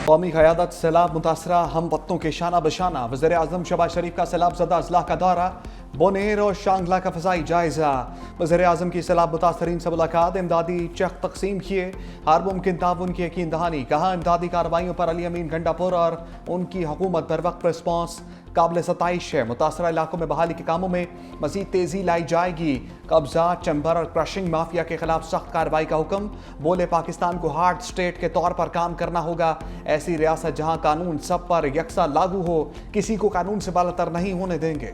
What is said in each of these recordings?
कौमी क़यादत सैलाब मुतासरा हम वक्तों के शाना बशाना। वज़ीर आज़म शहबाज शरीफ का सैलाब ज़दा अजला का दौरा, बोनेर और शांगला का फ़ज़ाई जायज़ा। वज़ीर आज़म की सैलाब मुतासरीन से मुलाकात, इमदादी चेक तकसीम किए, हर मुमकिन ताउन की यकीन दहानी। कहा इमदादी कार्रवाइयों पर अली अमीन गंडापुर और उनकी हुकूमत पर वक्त रिस्पॉन्स काबिल सताइश है। मुतासरा इलाकों में बहाली के कामों में मज़ीद तेज़ी लाई जाएगी। कब्जा, चंबर और क्रशिंग माफिया के खिलाफ सख्त कार्रवाई का हुक्म। बोले पाकिस्तान को हार्ड स्टेट के तौर पर काम करना होगा। ऐसी रियासत जहां कानून सब पर यकसा लागू हो, किसी को कानून से बालातर नहीं होने देंगे।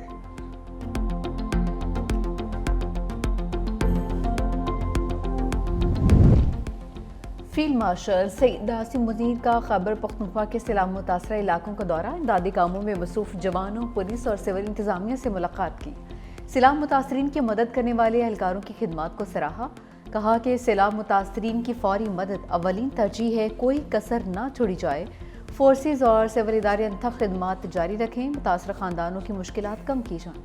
फील्ड मार्शल सईद आसिम मुनीर का खैबर पख्तूनख्वा के सैलाब मुतासरा इलाकों का दौरा, इमदादी कामों में मसरूफ जवानों, पुलिस और सिविल इंतजामिया से मुलाकात की। सैलाब मुतासरीन की मदद करने वाले एहलकारों की खिदमत को सराहा। कहा कि सैलाब मुतासरीन की फौरी मदद अवलीन तरजीह है, कोई कसर ना छोड़ी जाए। फोर्सेज और सिविल इदारे अनथक खिदमत जारी रखें, मुतासरा खानदानों की मुश्किलात कम की जाएं।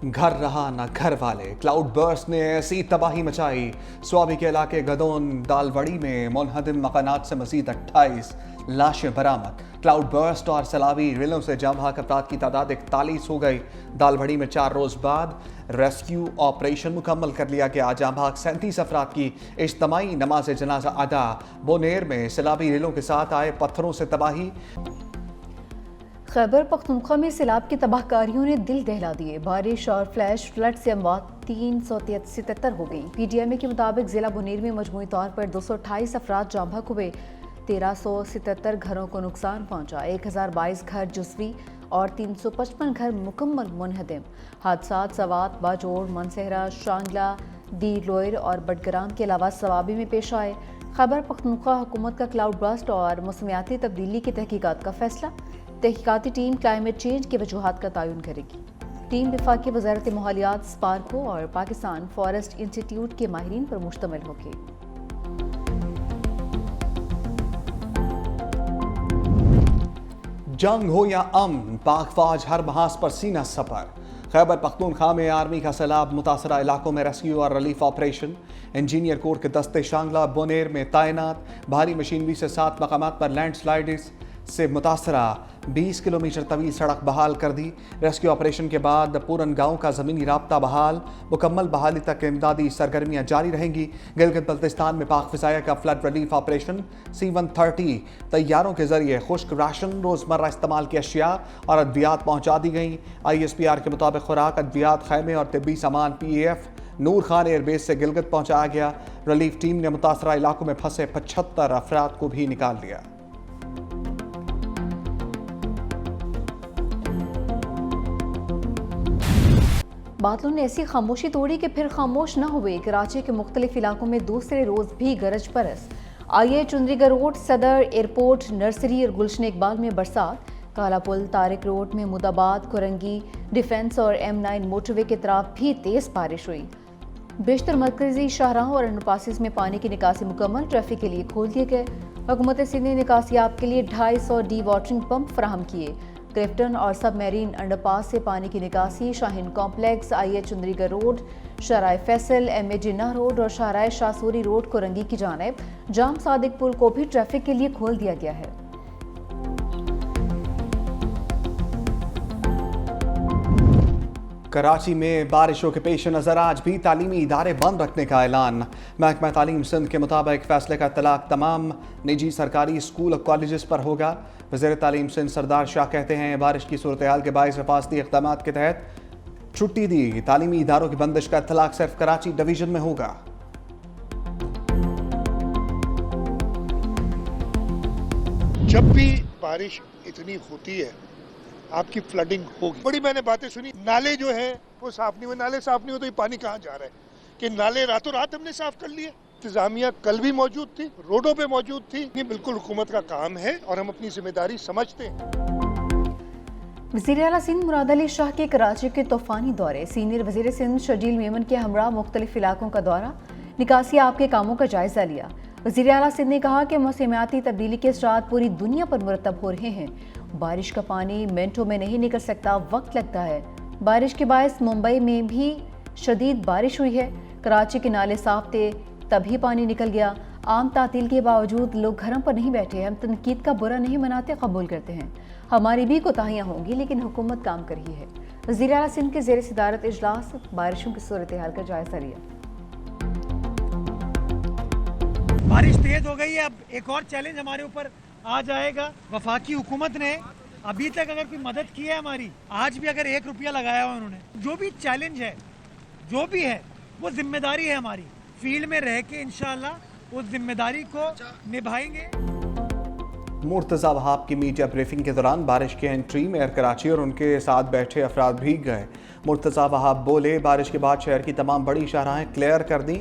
घर रहा ना घर वाले, क्लाउड बर्स्ट ने ऐसी तबाही मचाई। स्वाबी के इलाके गदोन दालवड़ी में मुनहदिम मकानात से मजीद 28 लाशें बरामद। क्लाउड बर्स्ट और सैलाबी रिलों से जाम बहक अफराद की तादाद 41 हो गई। दालवड़ी में 4 रोज बाद रेस्क्यू ऑपरेशन मुकम्मल कर लिया गया। जाम बहक 37 अफराद की इज्तमाई नमाज जनाजा अदा। बोनेर में सैलाबी रिलों के साथ आए पत्थरों से तबाही। खैबर पख्तूनख्वा में सैलाब की तबाहकारियों ने दिल दहला दिए। बारिश और फ्लैश फ्लड से अमवात 377 हो गई। PTMA के मुताबिक जिला बुनेर में मजमूई तौर पर 228 अफराद जाम बहक हुए। 1377 घरों को नुकसान पहुंचा। 1022 घर जुज़वी और 355 घर मुकम्मल मुनहदिम। हादसात सवात, बाजोड़, मनसहरा, शांगला, दी लोयर और बडग्राम के अलावा सवाबी में पेश आए। खैबर पख्तूनख्वा हुकूमत का क्लाउड बर्स्ट और मौसमियाती तब्दीली की तहकीकात का फैसला। तहकीकाती टीम क्लाइमेट चेंज की वजूहात का तयन करेगी। टीम वफाकी वज़ारत माहौलियात, स्पार्को और पाकिस्तान फॉरेस्ट इंस्टीट्यूट के माहिरीन पर मुश्तमिल होगी। जंग हो या अमन, पाक फौज हर महाज पर सीना सपर। खैबर पख्तूनख्वा में आर्मी का सैलाब मुतासरा इलाकों में रेस्क्यू और रिलीफ ऑपरेशन। इंजीनियर कोर के दस्ते शांगला बोनेर में तैनात। भारी मशीनरी से 7 मकामात पर लैंडस्लाइड्स से मुतासरा 20 किलोमीटर तवील सड़क बहाल कर दी। रेस्क्यू ऑपरेशन के बाद पूरन गांव का ज़मीनी राब्ता बहाल। मुकम्मल बहाली तक इमदादी सरगर्मियाँ जारी रहेंगी। गिलगित बल्तिस्तान में पाक फ़िज़ाया का फ्लड रिलीफ ऑपरेशन। C-130 तैयारों के जरिए खुश्क राशन, रोज़मर्रा इस्तेमाल की अशिया और अद्वियात पहुँचा दी गई। ISPR के मुताबिक खुराक, अद्वियात, खैमे और तिब्बी सामान PAF नूर खान एयरबेस से गिलगित पहुँचाया गया। रिलीफ टीम ने मुतासरा इलाकों में फंसे 75 अफराद को भी निकाल लिया। बादलों ने ऐसी खामोशी तोड़ी कि फिर खामोश न हुए। कराची के मुख्तलिफ इलाकों में दूसरे रोज भी गरज बरस। आइए चुंद्रीगढ़ रोड, सदर एयरपोर्ट, नर्सरी और गुलशन इकबाल में बरसात। काला पुल, तारिक रोड, महमूदाबाद, कुरंगी, डिफेंस और M9 मोटरवे के तरफ भी तेज बारिश हुई। बेशतर मरकजी शाहराहों और अंडरपासेस में पानी की निकासी मुकम्मल, ट्रैफिक के लिए खोल दिए गए। हुकूमत सिंध ने निकासियाब के लिए 250 डी वाटरिंग पंप फराहम किए। क्लिफ्टन और सब मैरीन अंडरपास से पानी की निकासी Shaheen complex, IH Chundrigarh road, Shahrah Faisal, MA Jinnah road और शाहराय शाहसूरी रोड कुरंगी की जानिब। जाम सादिक पुल को भी ट्रैफिक के लिए खोल दिया गया है। कराची में बारिशों के पेश नज़र आज भी तालीमी इदारे बंद रखने का ऐलान। महकमा तालीम सिंध के मुताबिक फैसले का इतलाक तमाम निजी सरकारी स्कूल और कॉलेजेस पर होगा। वज़ीर तालीम सिंध सरदार शाह कहते हैं बारिश की सूरत हाल के बाइस हिफाजती इक़दाम के तहत छुट्टी दी। तालीमी इदारों की बंदिश का इतलाक सिर्फ कराची डिवीजन में होगा। जब भी बारिश इतनी होती है आपकी फ्लडिंग होगी। बड़ी मैंने बातें सुनी, नाले जो है वो साफ नहीं हुए। नाले साफ नहीं हो तो ये पानी कहाँ जा रहा है कि नाले रातों रात हमने साफ कर लिए। इंतजामिया कल भी मौजूद थी, रोडों पे मौजूद थी। ये बिल्कुल हुकूमत का काम है और हम अपनी जिम्मेदारी समझते हैं। वज़ीर आला सिंध मुराद अली शाह के कराची के तूफानी दौरे। सीनियर वज़ीर सिंध शर्जील मेमन के हमरा मुख्तलिफ इलाकों का दौरा, निकासी आपके कामों का जायजा लिया। वज़ीर आला सिंध ने कहा कि मौसमियाती तब्दीली के असरात पूरी दुनिया पर मुरतब हो रहे हैं। बारिश का पानी मिनटों में नहीं निकल सकता, वक्त लगता है। बारिश के बायस मुंबई में भी शदीद बारिश हुई है। कराची के नाले साफ थे तभी पानी निकल गया। आम तातील के बावजूद लोग घरों पर नहीं बैठे। हम तनकीद का बुरा नहीं मनाते, कबूल करते हैं। हमारी भी कोताहियाँ होंगी लेकिन हुकूमत काम कर रही है। वज़ीर आला सिंध के ज़ेर सदारत इजलास बारिशों की सूरत हाल का जायजा लिया। बारिश तेज हो गई है, अब एक और चैलेंज हमारे ऊपर आ जाएगा। वफाकी हुकूमत ने अभी तक अगर कोई मदद की है हमारी, आज भी अगर 1 रुपया लगाया हुआ उन्होंने, जो भी चैलेंज है जो भी है वो जिम्मेदारी है हमारी। फील्ड में रह के इंशाअल्लाह उस जिम्मेदारी को निभाएंगे। मुर्तज़ा वहाब की मीडिया ब्रीफिंग के दौरान बारिश की एंट्री मेयर कराची और उनके साथ बैठे अफराद भीग गए। मुर्तज़ा वहाब बोले, बारिश के बाद शहर की तमाम बड़ी शाहराहें क्लियर कर दी।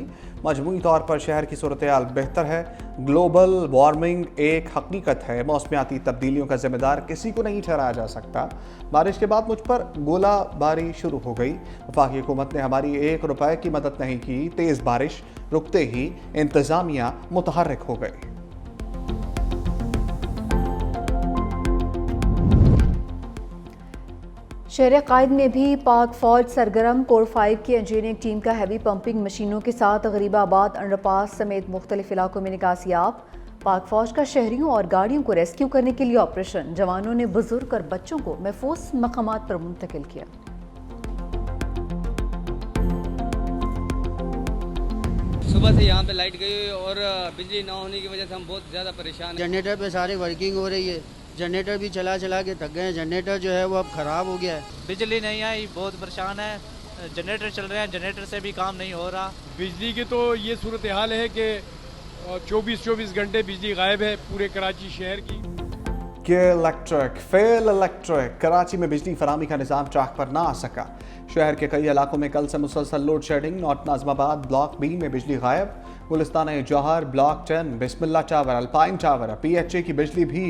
मजमूई तौर पर शहर की सूरत हाल बेहतर है। ग्लोबल वार्मिंग एक हकीकत है, मौसमियाती तब्दीलियों का जिम्मेदार किसी को नहीं ठहराया जा सकता। बारिश के बाद मुझ पर गोलाबारी शुरू हो गई। वफाकी हुकूमत ने हमारी 1 रुपए की मदद नहीं की। तेज़ बारिश रुकते ही इंतज़ामिया मुतहर्रिक हो गई। शहर कायद में भी पाक फौज सरगर्म। कोर 5 की इंजीनियरिंग टीम का हैवी पंपिंग मशीनों के साथ गरीबाबाद अंडरपास समेत मुख्तलिफ इलाकों में निकासियाब। पाक फौज का शहरियों और गाड़ियों को रेस्क्यू करने के लिए ऑपरेशन। जवानों ने बुजुर्ग और बच्चों को महफूज मकामात पर मुंतकिल किया। सुबह से यहाँ पे लाइट गई हुई और बिजली ना होने की वजह से हम बहुत ज़्यादा परेशान हैं। जनरेटर पे सारी वर्किंग हो रही है, जनरेटर भी चला चला के थक गए हैं। जनरेटर जो है वो अब ख़राब हो गया है। बिजली नहीं आई, बहुत परेशान है। जनरेटर चल रहे हैं, जनरेटर से भी काम नहीं हो रहा। बिजली की तो ये सूरत हाल है कि 24 घंटे बिजली गायब है पूरे कराची शहर की। फेल इलेक्ट्रिक कराची में बिजली फरामी का निज़ाम ट्रैक पर ना आ सका। शहर के कई इलाकों में कल से मुसलसल load shedding. North Nazimabad block B में बिजली गायब। Gulistan Jauhar block 10 Bismillah tower alpine tower PHA की बिजली भी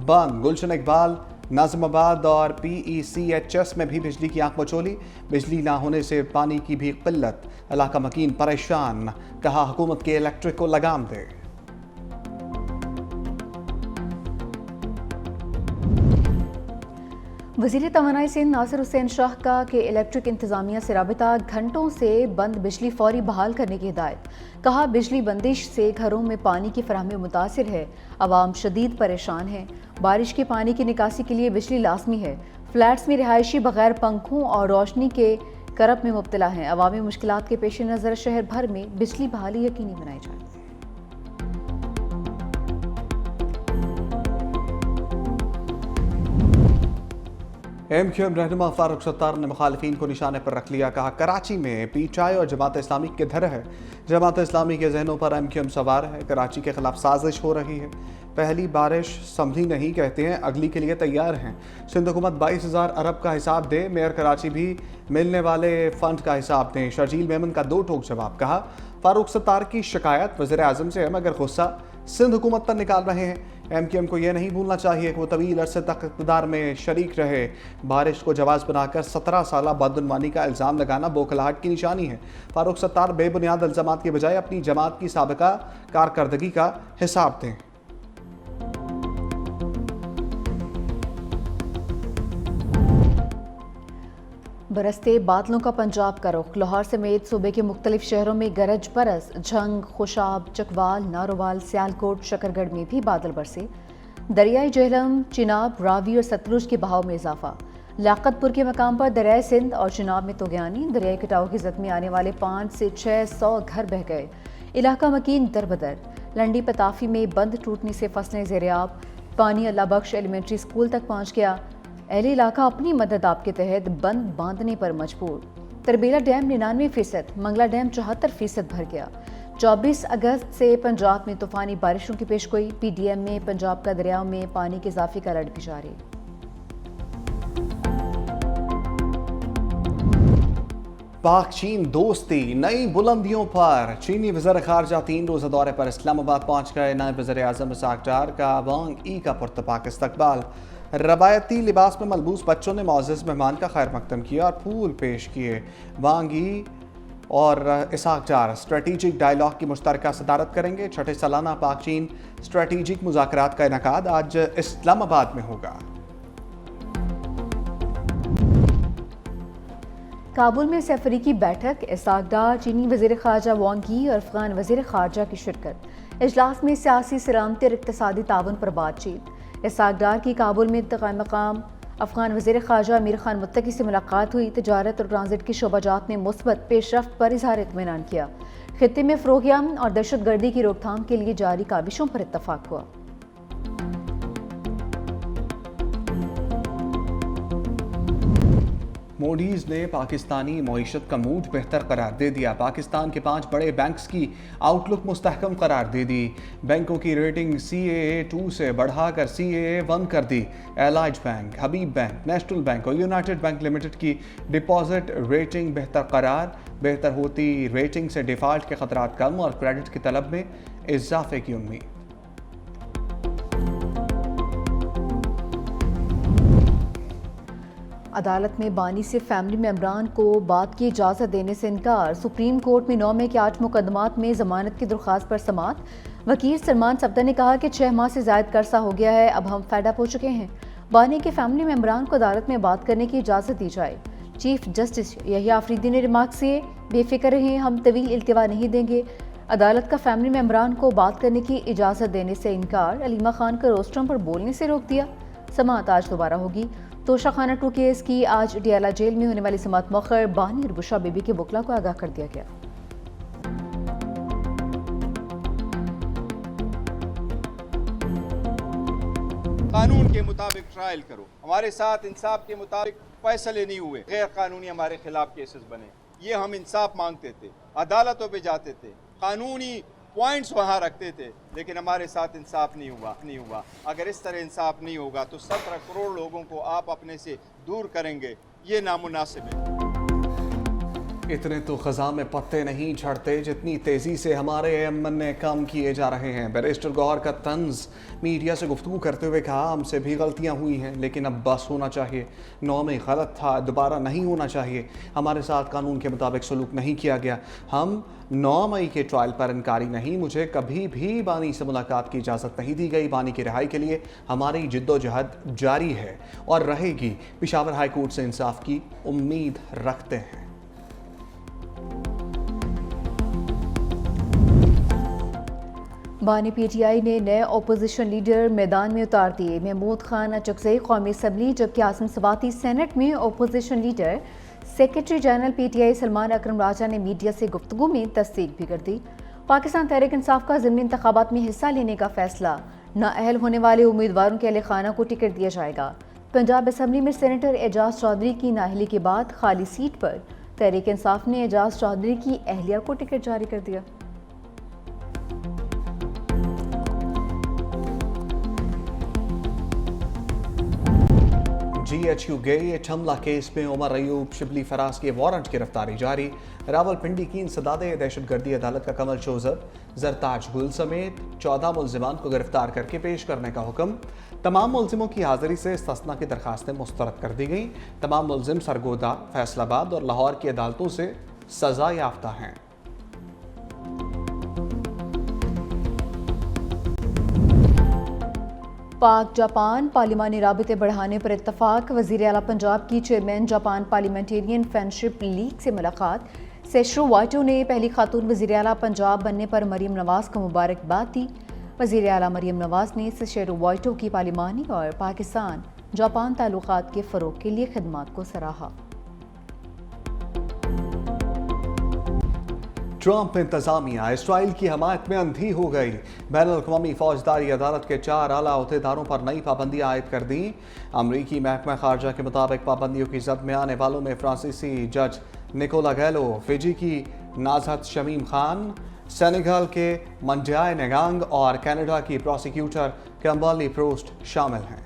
बंद। गुलशन इकबाल नाज़िमाबाद और PECHS में भी बिजली की आंख मचोली। बिजली ना होने से पानी की भी किल्लत, इलाका मकीन परेशान। कहा हुकूमत के इलेक्ट्रिक को लगाम दे। वज़ीर तवानाई सिंध नासिर हुसैन शाह का कि इलेक्ट्रिक इंतज़ामिया से राबिता, घंटों से बंद बिजली फौरी बहाल करने की हिदायत। कहा बिजली बंदिश से घरों में पानी की फराहमी मुतासिर है। अवाम शदीद परेशान है। बारिश के पानी की निकासी के लिए बिजली लाजमी है। फ्लैट्स में रिहायशी बगैर पंखों और रोशनी के करब में मुब्तला हैं। अवामी मुश्किलात के पेश नज़र शहर भर में बिजली बहाली यकीनी बनाई जाए। MQM रहनुमा फारूक सत्तार ने मुखालिफिन को निशाने पर रख लिया। कहा कराची में PTI और जमात इस्लामी किधर है। जमात इस्लामी के जहनों पर MQM सवार है। कराची के खिलाफ साजिश हो रही है। पहली बारिश समझी नहीं कहते हैं, अगली के लिए तैयार हैं। सिंध हुकूमत 22,000 अरब का हिसाब दे। मेयर कराची भी मिलने वाले फंड का हिसाब दें। शर्जील मेमन का 2 टोक जवाब। कहा फारूक सत्तार की शिकायत वज़ीर आज़म से है, मगर गुस्सा सिंध हुकूमत पर निकाल रहे हैं। MQM को यह नहीं भूलना चाहिए कि वो तवील अरसे तक इक़्तिदार में शरीक रहे। बारिश को जवाज़ बनाकर 17 साल बदनुमानी का इल्ज़ाम लगाना बौखलाहट की निशानी है। फारूक सत्तार बेबुनियाद इल्ज़ामात के बजाय अपनी जमात की साबिका कारकर्दगी का हिसाब दें। बरसते बादलों का पंजाब का रुख। लाहौर समेत सूबे के मुख्तलिफ शहरों में गरज बरस। झंग, खुशाब, चकवाल, नारोवाल, सियालकोट, शकरगढ़ में भी बादल बरसे। दरियाई जेहलम, चिनाब, रावी और सतलुज के बहाव में इजाफा। लाकतपुर के मकाम पर दरियाई सिंध और चिनाब में तोगयानी। दरियाई कटाव की जद में आने वाले 500 से 600 घर बह गए। इलाका मकीन दरबदर। लंडी पताफी में बंद टूटने से फसलें ज़ेरियाब। पानी अल्लाह बख्श एलिमेंट्री स्कूल तक पहुँच गया। अहले इलाका अपनी मदद आप के तहत बंद बांधने पर मजबूर। तरबेला डैम 99%, मंगला डैम 74% भर गया। 24 अगस्त से पंजाब में तूफानी बारिशों की पेशगोई। PDM में पंजाब का दरियाओं में पानी के इजाफे का अलर्ट भी जारी। पाक चीन दोस्ती नई बुलंदियों पर। चीनी वज़ीर ख़ारजा 3 रोज़ा दौरे पर इस्लामाबाद पहुँच गए। नायब वज़ीर आज़म इसाक डार का वांग ई का पुरतपाक इस्तकबाल। रवायती लिबास में मलबूस बच्चों ने मुअज़्ज़ज़ मेहमान का खैर मकदम किया और फूल पेश किए। वांग ई और इसाक डार स्ट्रेटेजिक डायलॉग की मुश्तरका सदारत करेंगे। 6ठे सालाना पाक चीन स्ट्रेटेजिक मुज़ाकरात का इनेकाद आज इस्लामाबाद में होगा। काबुल में सैफरी की बैठक, इसाक डार, चीनी वज़ीर ख़ारजा वांग यी और अफ़गान वज़ीर ख़ारजा की शिरकत। इजलास में सियासी, सलामती और इक़्तिसादी ताउन पर बातचीत। इसाक डार की काबुल में इंतकाम मकाम अफ़गान वज़ीर ख़ारजा अमीर खान मुत्तकी से मुलाकात हुई। तजारत और ट्रांजिट की शोबाजात में मुस्बत पेशरफ्त पर इज़हार इत्मीनान किया। खित्ते में फ़रोग़ और दहशत गर्दी की रोकथाम के लिए जारी काविशों पर इत्तफ़ाक़ हुआ। मोडीज़ ने पाकिस्तानी मईशत का मूड बेहतर करार दे दिया। पाकिस्तान के 5 बड़े बैंक्स की आउटलुक मुस्तहकम करार दे दी। बैंकों की रेटिंग CAA2 से बढ़ाकर CAA1 कर दी। एलाइज बैंक, हबीब बैंक, नेशनल बैंक और यूनाइटेड बैंक लिमिटेड की डिपॉजिट रेटिंग बेहतर करार। बेहतर होती रेटिंग से डिफ़ॉल्ट के खतरात कम और क्रेडिट की तलब में इजाफे की उम्मीद। अदालत में बानी से फैमिली मेम्बरान को बात की इजाज़त देने से इनकार। सुप्रीम कोर्ट में 9 मई के 8 मुकदमात में ज़मानत की दरख्वास्त पर समाअत। वकील सलमान सब्दा ने कहा कि 6 माह से ज़ायद अरसा हो गया है, अब हम फेड अप हो चुके हैं। बानी के फैमिली मेम्बरान को अदालत में बात करने की इजाज़त दी जाए। चीफ जस्टिस यहिया अफरीदी ने रिमार्क से बेफिक्र रहें, हम तवील इल्तिवा नहीं देंगे। अदालत का फैमिली मेम्बरान को बात करने की इजाज़त देने से इनकार। अलीमा खान का रोस्ट्रम पर बोलने से रोक दिया। समाअत आज दोबारा होगी। तोशा खाना 2 केस की आज डियाला जेल में होने वाली समाअत मौखर। बानी और बुशरा बीबी के वकला को आगाह कर दिया गया। कानून के मुताबिक ट्रायल करो। हमारे साथ इंसाफ के मुताबिक फैसले नहीं हुए, गैर कानूनी हमारे खिलाफ केसेस बने। ये हम इंसाफ मांगते थे, अदालतों पे जाते थे, कानूनी पॉइंट्स वहाँ रखते थे, लेकिन हमारे साथ इंसाफ नहीं हुआ। अगर इस तरह इंसाफ नहीं होगा तो 17 करोड़ लोगों को आप अपने से दूर करेंगे, ये नामुनासिब है। इतने तो ख़ज़ा में पत्ते नहीं झड़ते जितनी तेज़ी से हमारे एमएनए कम किए जा रहे हैं। बैरिस्टर गौहर का तंज मीडिया से गुफ्तगू करते हुए कहा, हमसे भी गलतियां हुई हैं, लेकिन अब बस होना चाहिए। 9 में गलत था, दोबारा नहीं होना चाहिए। हमारे साथ कानून के मुताबिक सलूक नहीं किया गया। हम 9 मई के ट्रायल पर इनकारी नहीं। मुझे कभी भी बानी से मुलाकात की इजाज़त नहीं दी गई। बानी की रिहाई के लिए हमारी जिद्दोजहद जारी है और रहेगी। पेशावर हाई कोर्ट से इंसाफ की उम्मीद रखते हैं। बानी PTI ने नए अपोजिशन लीडर मैदान में उतार दिए। महमूद खान अचकज़ई कौमी असम्बली, जबकि आसिम सवाती सेनेट में opposition leader. Secretary general PTI Salman Akram Raja ने मीडिया से गुफ्तगू में तस्दीक भी कर दी। पाकिस्तान तहरीक इंसाफ का ज़िमनी इंतखाबात में हिस्सा लेने का फैसला। नाअहल होने वाले उम्मीदवारों के अहल खाना को टिकट दिया जाएगा। पंजाब असम्बली में सेनेटर एजाज चौधरी की नाअहली के बाद खाली सीट पर तहरीक इंसाफ ने एजाज चौधरी की अहलिया को टिकट जारी कर दिया। GHU गेट हमला केस में उमर अयूब, शिबली फराज के वारंट गिरफ्तारी जारी। रावलपिंडी की इंसदादे दहशतगर्दी अदालत का कमल शोजर, जरताज गुल समेत 14 मुलजिमान को गिरफ्तार करके पेश करने का हुक्म। तमाम मुलजिमों की हाजिरी से इस्तिस्ना की दरखास्तें मुस्तरद कर दी गई। तमाम मुलजिम सरगोदा, फैसलाबाद और लाहौर की अदालतों से सजा याफ्ता हैं। पाक जापान पार्लिमानी राबिते बढ़ाने पर इत्तफाक। वज़ीर आला पंजाब की chairman Japan parliamentarian friendship league से मुलाकात। सेशरो वाइटो ने पहली खातून वज़ीर आला पंजाब बनने पर मरीम नवाज़ को मुबारकबाद दी। वज़ीर आला मरीम नवाज़ ने सेशरो वाइटो की पार्लिमानी और पाकिस्तान जापान ताल्लुकात के फ़रोग़ के लिए खिदमात को सराहा। ट्रंप इंतजामिया इसराइल की हमायत में अंधी हो गई। बैनुल-अक़वामी फौजदारी अदालत के 4 आला अहदेदारों पर नई पाबंदियां आयद कर दी। अमरीकी महकमा खारजा के मुताबिक पाबंदियों की जद में आने वालों में फ्रांसीसी जज निकोला गैलो, फिजी की नाज़हत शमीम खान, सेनेगल के मंडियाय नेगांग और कनाडा की प्रोसिक्यूटर कैम्बर्ली प्रोस्ट शामिल हैं।